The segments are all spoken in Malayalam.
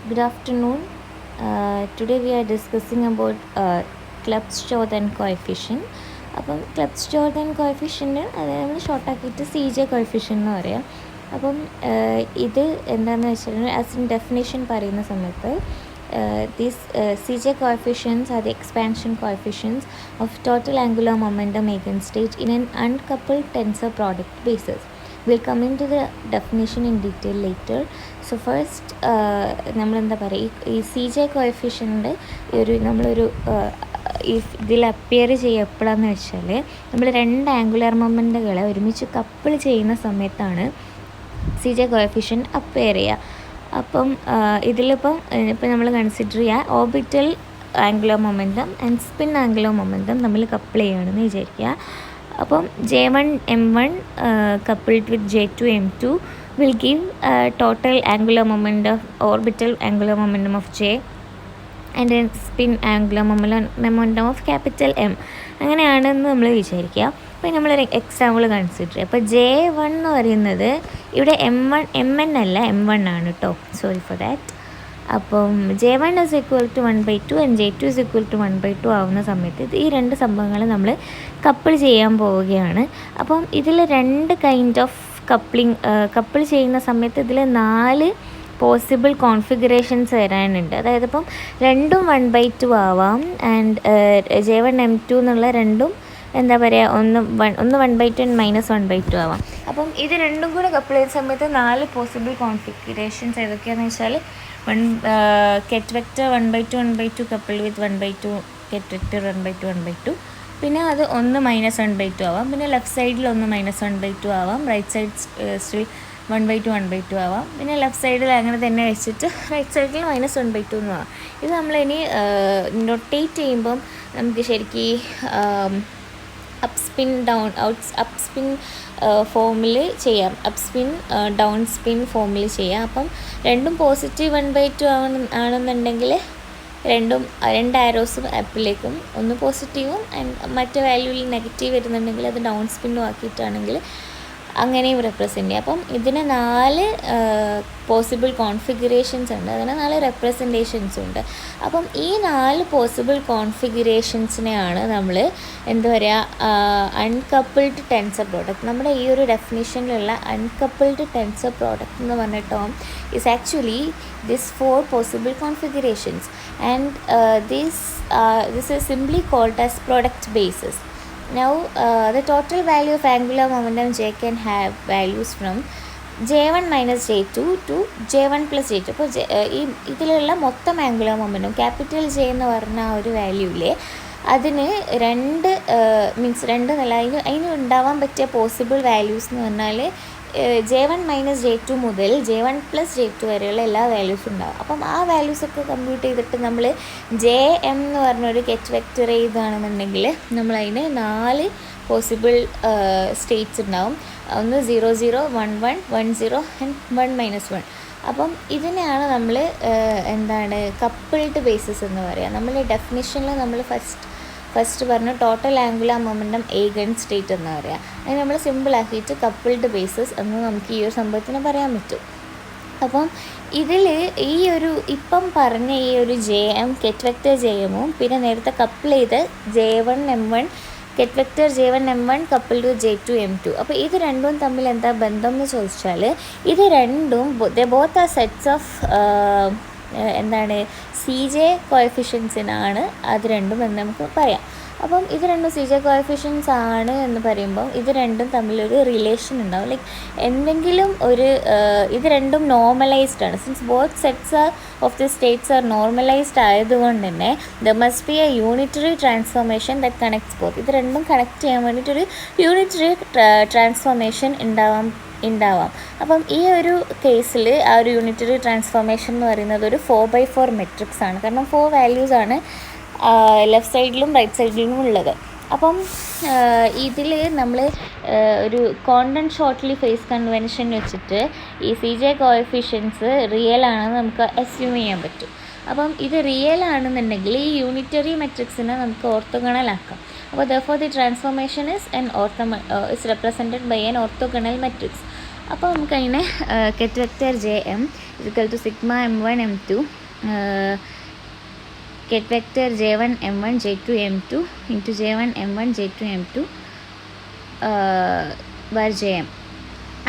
Good afternoon. Today we are discussing about Klebsch-Jordan coefficient. അപ്പം Klebsch-Jordan coefficient അത് നമ്മൾ ഷോർട്ടാക്കിയിട്ട് CJ coefficient എന്ന് പറയാം. അപ്പം ഇത് എന്താണെന്ന് വെച്ചിട്ടുണ്ടെങ്കിൽ ആസ് ഇൻ ഡെഫിനേഷൻ പറയുന്ന സമയത്ത് these CJ coefficients are the expansion coefficients of total angular momentum eigenstate in an uncoupled tensor product basis. We'll come into the definition in detail later. So first നമ്മളെന്താ പറയുക, ഈ CJ കോഎഫിഷ്യൻ്റ് നമ്മളൊരു ഇതിൽ അപ്പിയർ ചെയ്യുക എപ്പോഴാണെന്ന് വെച്ചാൽ നമ്മൾ രണ്ട് ആംഗുലർ മൊമെൻറ്റുകളെ ഒരുമിച്ച് കപ്പിൾ ചെയ്യുന്ന സമയത്താണ് CJ കോഎഫിഷ്യൻ്റ് അപ്പിയർ ചെയ്യുക. അപ്പം ഇതിലിപ്പം നമ്മൾ കൺസിഡർ ചെയ്യുക orbital angular momentum and spin angular momentum നമ്മൾ കപ്പിൾ ചെയ്യുകയാണെന്ന് വിചാരിക്കുക. അപ്പം J1 M1 coupled with J2 M2 will give total angular momentum, orbital angular momentum of J and then spin angular momentum of capital M. അങ്ങനെയാണെന്ന് നമ്മൾ വിചാരിക്കുക. അപ്പോൾ നമ്മളൊരു എക്സാമ്പിൾ കൺസിഡർ ചെയ്യുക. അപ്പോൾ J1 എന്ന് പറയുന്നത് ഇവിടെ M1 അല്ല M1 ആണ് കേട്ടോ, സോറി ഫോർ ദാറ്റ്. അപ്പം J1 is equal to 1/2 and J2 is equal to 1/2 ആവുന്ന സമയത്ത് ഈ രണ്ട് സംഭവങ്ങൾ നമ്മൾ കപ്പിൾ ചെയ്യാൻ പോവുകയാണ്. അപ്പം ഇതിൽ രണ്ട് കൈൻഡ് ഓഫ് കപ്പിൾ ചെയ്യുന്ന സമയത്ത് ഇതിൽ 4 പോസിബിൾ കോൺഫിഗറേഷൻസ് വരാനുണ്ട്. അതായത് ഇപ്പം രണ്ടും 1/2 ആവാം ആൻഡ് J1 M2 എന്നുള്ള രണ്ടും എന്താ പറയുക, ഒന്ന് 1/2 ആൻഡ് -1/2 ആവാം. അപ്പം ഇത് രണ്ടും കൂടെ കപ്പിൾ ചെയ്യുന്ന സമയത്ത് 4 പോസിബിൾ കോൺഫിഗറേഷൻസ് ഏതൊക്കെയാണെന്ന് വെച്ചാൽ ket vector 1/2 coupled with 1/2 ket vector 1/2 പിന്നെ അത് ഒന്ന് -1/2 ആവാം. പിന്നെ ലെഫ്റ്റ് സൈഡിൽ ഒന്ന് -1/2 ആവാം, റൈറ്റ് സൈഡ് സ്റ്റിൽ 1/2 ആവാം. പിന്നെ ലെഫ്റ്റ് സൈഡിൽ അങ്ങനെ തന്നെ വെച്ചിട്ട് റൈറ്റ് സൈഡിൽ -1/2 എന്ന് ആവാം. ഇത് നമ്മളിനി നൊട്ടേറ്റ് ചെയ്യുമ്പം നമുക്ക് ശരിക്കും up spin down up spin ഫോമിൽ ചെയ്യാം, അപ്പ് സ്പിൻ ഡൗൺ സ്പിൻ ഫോമിൽ ചെയ്യാം. അപ്പം രണ്ടും പോസിറ്റീവ് 1/2 ആണെന്നുണ്ടെങ്കിൽ രണ്ട് ആരോസും അപ്പിലേക്കും, ഒന്ന് പോസിറ്റീവും ആൻഡ് മറ്റു വാല്യൂവിൽ നെഗറ്റീവ് വരുന്നുണ്ടെങ്കിൽ അത് ഡൗൺ സ്പിന്നും ആക്കിയിട്ടാണെങ്കിൽ അങ്ങനെയും റെപ്രസെൻ്റ് ചെയ്യാം. അപ്പം ഇതിന് 4 പോസിബിൾ കോൺഫിഗറേഷൻസ് ഉണ്ട്, അതിന് 4 റെപ്രസെൻറ്റേഷൻസും ഉണ്ട്. അപ്പം ഈ 4 പോസിബിൾ കോൺഫിഗറേഷൻസിനെയാണ് നമ്മൾ എന്താ പറയുക, അൺകപ്പിൾഡ് ടെൻസർ പ്രോഡക്റ്റ്. നമ്മുടെ ഈ ഒരു ഡെഫിനിഷനിലുള്ള അൺകപ്പിൾഡ് ടെൻസർ പ്രോഡക്റ്റ് എന്ന് പറഞ്ഞിട്ടോ is actually this 4 possible configurations and this is simply called as product basis. Now the total value of angular momentum J can have values from J1 minus J2 to J1 plus J2. അപ്പോൾ ഇതിലുള്ള മൊത്തം ആംഗുലർ മൊമെൻറ്റം ക്യാപിറ്റൽ J എന്ന് പറഞ്ഞ ആ ഒരു വാല്യൂവിലെ അതിന് രണ്ട് നല്ല അതിന് ഉണ്ടാവാൻ പറ്റിയ പോസിബിൾ വാല്യൂസ് എന്ന് പറഞ്ഞാൽ J1 മൈനസ് J2 മുതൽ J1 പ്ലസ് J2 വരെയുള്ള എല്ലാ വാല്യൂസും ഉണ്ടാവും. അപ്പം ആ വാല്യൂസൊക്കെ കമ്പ്യൂട്ട് ചെയ്തിട്ട് നമ്മൾ JM എന്ന് പറഞ്ഞൊരു കെറ്റ് വെക്റ്റർ ചെയ്താണെന്നുണ്ടെങ്കിൽ നമ്മളതിന് 4 പോസിബിൾ സ്റ്റേറ്റ്സ് ഉണ്ടാവും. ഒന്ന് 0 0 1 1 1 0 ആൻഡ് 1 -1. അപ്പം ഇതിനെയാണ് നമ്മൾ എന്താണ് കപ്പിൾഡ് ബേസിസ് എന്ന് പറയുക. നമ്മൾ ഡെഫിനിഷനിൽ നമ്മൾ ഫസ്റ്റ് പറഞ്ഞു total angular momentum eigen state എന്ന് പറയുക. അതിന് നമ്മൾ സിമ്പിളാക്കിയിട്ട് കപ്പിൾഡ് ബേസിസ് എന്ന് നമുക്ക് ഈ ഒരു സംഭവത്തിന് പറയാൻ പറ്റും. അപ്പം ഇതിൽ ഈ ഒരു ഇപ്പം പറഞ്ഞ ഈ ഒരു JM കെറ്റ് വെക്റ്റർ JMഉം പിന്നെ നേരത്തെ കപ്പിൾ ചെയ്ത് J1 M1 കെറ്റ് vector J1 M1 coupled to J2 M2. അപ്പോൾ ഇത് രണ്ടും തമ്മിൽ എന്താ ബന്ധം എന്ന് ചോദിച്ചാൽ ഇത് രണ്ടും ബോത്ത് ആർ സെറ്റ്സ് ഓഫ് എന്താണ് CJ കോഎഫിഷ്യൻസിനാണ് അത് രണ്ടും എന്ന് നമുക്ക് പറയാം. അപ്പം ഇത് രണ്ടും CJ കോഎഫിഷ്യൻസ് ആണ് എന്ന് പറയുമ്പം ഇത് രണ്ടും തമ്മിലൊരു റിലേഷൻ ഉണ്ടാവും. ലൈക്ക് എന്തെങ്കിലും ഒരു ഇത് രണ്ടും നോർമലൈസ്ഡ് ആണ്. Since both sets R of the States R normalised ആയതുകൊണ്ട് തന്നെ the must be A unitary transformation that connects both. ഇത് രണ്ടും കണക്ട് ചെയ്യാൻ വേണ്ടിയിട്ടൊരു യൂണിറ്ററി ട്രാൻസ്ഫോർമേഷൻ ഉണ്ടാവാം. അപ്പം ഈ ഒരു കേസിൽ ആ ഒരു യൂണിറ്ററി ട്രാൻസ്ഫോർമേഷൻ എന്ന് പറയുന്നത് ഒരു 4/4 മെട്രിക്സ് ആണ്. കാരണം 4 വാല്യൂസാണ് ലെഫ്റ്റ് സൈഡിലും റൈറ്റ് സൈഡിലും ഉള്ളത്. അപ്പം ഇതിൽ നമ്മൾ ഒരു കോണ്ടന്റ് ഷോർട്ട്ലി ഫേസ് കൺവെൻഷൻ വെച്ചിട്ട് ഈ CJ കോഎഫിഷ്യൻസ് റിയൽ ആണെന്ന് നമുക്ക് അസ്യൂം ചെയ്യാൻ പറ്റും. അപ്പം ഇത് റിയൽ ആണെന്നുണ്ടെങ്കിൽ ഈ യൂണിറ്ററി മെട്രിക്സിനെ നമുക്ക് ഓർത്തോഗണൽ ആക്കാം. അപ്പോൾ therefore the transformation is represented by an orthogonal matrix. അപ്പോൾ നമുക്കതിനെ ket vector JM = sigma M1 M2 ket vector J1 M1 J2 M2 into J1 M1 J2 M2 bar JM.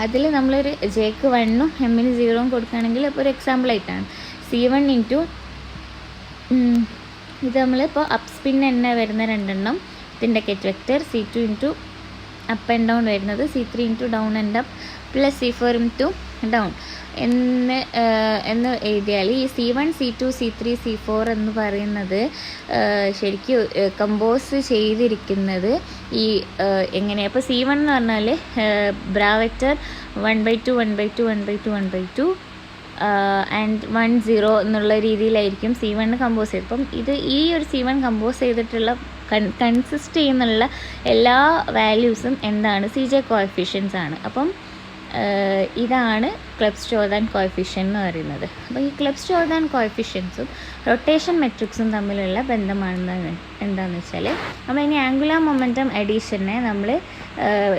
അതിൽ നമ്മളൊരു ജെക്ക് 1ഉം എമ്മിന് 0ഉം കൊടുക്കുകയാണെങ്കിൽ അപ്പോൾ ഒരു എക്സാമ്പിളായിട്ടാണ് C1 ഇൻറ്റു ഇത് നമ്മളിപ്പോൾ അപ്പ് സ്പിൻ തന്നെ വരുന്ന രണ്ടെണ്ണം ഇതിൻ്റെ ket vector C2 into up and down വരുന്നത് C3 into down and up plus C4 into down എന്ന് എഴുതിയാൽ ഈ C1 C2 C3 C4 എന്ന് പറയുന്നത് ശരിക്കും കമ്പോസ് ചെയ്തിരിക്കുന്നത് ഈ എങ്ങനെയാണ്. അപ്പോൾ C1 എന്ന് പറഞ്ഞാൽ ബ്രാ വെക്റ്റർ 1/2 1/2 1/2 1/2 ആൻഡ് 1 0 എന്നുള്ള രീതിയിലായിരിക്കും C1 കമ്പോസ് ചെയ്തത്. അപ്പം ഈ ഒരു C1 കമ്പോസ് ചെയ്തിട്ടുള്ള കൺസിസ്റ്റ് ചെയ്യുന്നുള്ള എല്ലാ വാല്യൂസും എന്താണ് CJ കോഎഫിഷ്യൻസ് ആണ്. അപ്പം ഇതാണ് ക്ലെബ്സ്-ജോർദാൻ കോഎഫിഷ്യൻ്റ് എന്ന് പറയുന്നത്. അപ്പോൾ ഈ ക്ലെബ്സ്-ജോർദാൻ കോഎഫിഷ്യൻസും റൊട്ടേഷൻ മെട്രിക്സും തമ്മിലുള്ള ബന്ധമാണെന്ന് എന്താണെന്ന് വെച്ചാൽ നമ്മളിനി ആംഗുലാർ മൊമെൻറ്റം അഡീഷനെ നമ്മൾ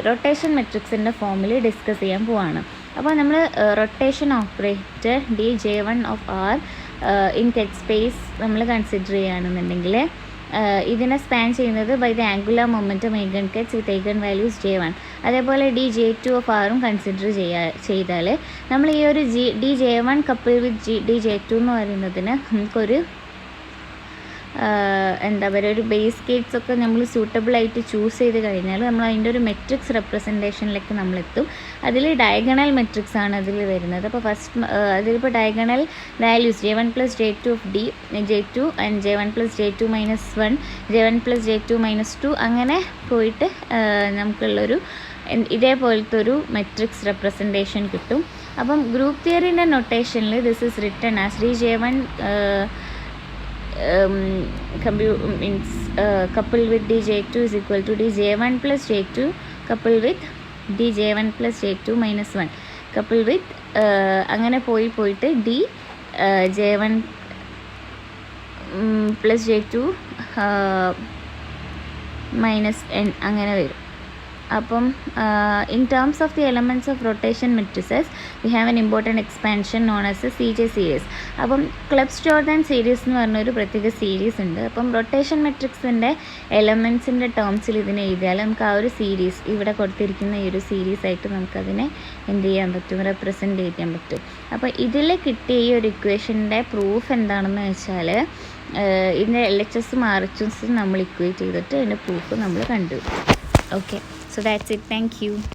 റൊട്ടേഷൻ മെട്രിക്സിൻ്റെ ഫോമിൽ ഡിസ്കസ് ചെയ്യാൻ പോവാണ്. അപ്പോൾ നമ്മൾ rotation operator DJ1 of R in ket space നമ്മൾ കൺസിഡർ ചെയ്യുകയാണെന്നുണ്ടെങ്കിൽ ഇതിനെ സ്പാൻ ചെയ്യുന്നത് by the angular momentum eigenkets with eigenvalues J1. അതേപോലെ DJ2 ഓഫ് ആറും കൺസിഡർ ചെയ്താൽ നമ്മൾ ഈ ഒരു DJ1 കപ്പിൾ വിത്ത് DJ2 എന്ന് പറയുന്നതിന് നമുക്കൊരു എന്താ പറയുക ഒരു ബേസ് കേറ്റ്സ് ഒക്കെ നമ്മൾ സൂട്ടബിളായിട്ട് ചൂസ് ചെയ്ത് കഴിഞ്ഞാൽ നമ്മൾ അതിൻ്റെ ഒരു മെട്രിക്സ് റെപ്രസെൻറ്റേഷനിലേക്ക് നമ്മളെത്തും. അതിൽ ഡയഗണൽ മെട്രിക്സ് ആണ് അതിൽ വരുന്നത്. അപ്പോൾ ഫസ്റ്റ് അതിലിപ്പോൾ diagonal values J1 + J2 of D J2 and J1 + J2 - 1 J1 + J2 - 2 അങ്ങനെ പോയിട്ട് നമുക്കുള്ളൊരു ഇതേപോലത്തെ ഒരു മെട്രിക്സ് റെപ്രസെൻറ്റേഷൻ കിട്ടും. അപ്പം ഗ്രൂപ്പ് തിയറിൻ്റെ നൊട്ടേഷനിൽ this is written as DJ1 coupled with DJ2 is equal to DJ1 + J2 coupled with DJ1 + J2 - 1 coupled with അങ്ങനെ പോയിട്ട് J1 + J2 - n അങ്ങനെ വരും. അപ്പം in terms of the elements of rotation matrices we have an important expansion known as A CJ series. അപ്പം ക്ലെബ്സ്-ജോർദാൻ സീരീസ് എന്ന് പറഞ്ഞൊരു പ്രത്യേക സീരീസ് ഉണ്ട്. അപ്പം റൊട്ടേഷൻ മെട്രിക്സിൻ്റെ എലമെൻറ്റ്സിൻ്റെ ടേംസിൽ ഇതിനെ എഴുതിയാൽ നമുക്ക് ആ ഒരു സീരീസ് ഇവിടെ കൊടുത്തിരിക്കുന്ന ഈ ഒരു സീരീസ് ആയിട്ട് നമുക്കതിനെ എന്ത് ചെയ്യാൻ പറ്റും, റെപ്രസെൻറ്റ് ചെയ്യാൻ പറ്റും. അപ്പോൾ ഇതിൽ കിട്ടിയ ഈ ഒരു ഇക്വേഷൻ്റെ പ്രൂഫ് എന്താണെന്ന് വെച്ചാൽ ഇതിൻ്റെ LHSഉം RHSഉം നമ്മൾ ഇക്വേറ്റ് ചെയ്തിട്ട് അതിൻ്റെ പ്രൂഫ് നമ്മൾ കണ്ടുപിടിക്കും. Okay, so that's it. Thank you.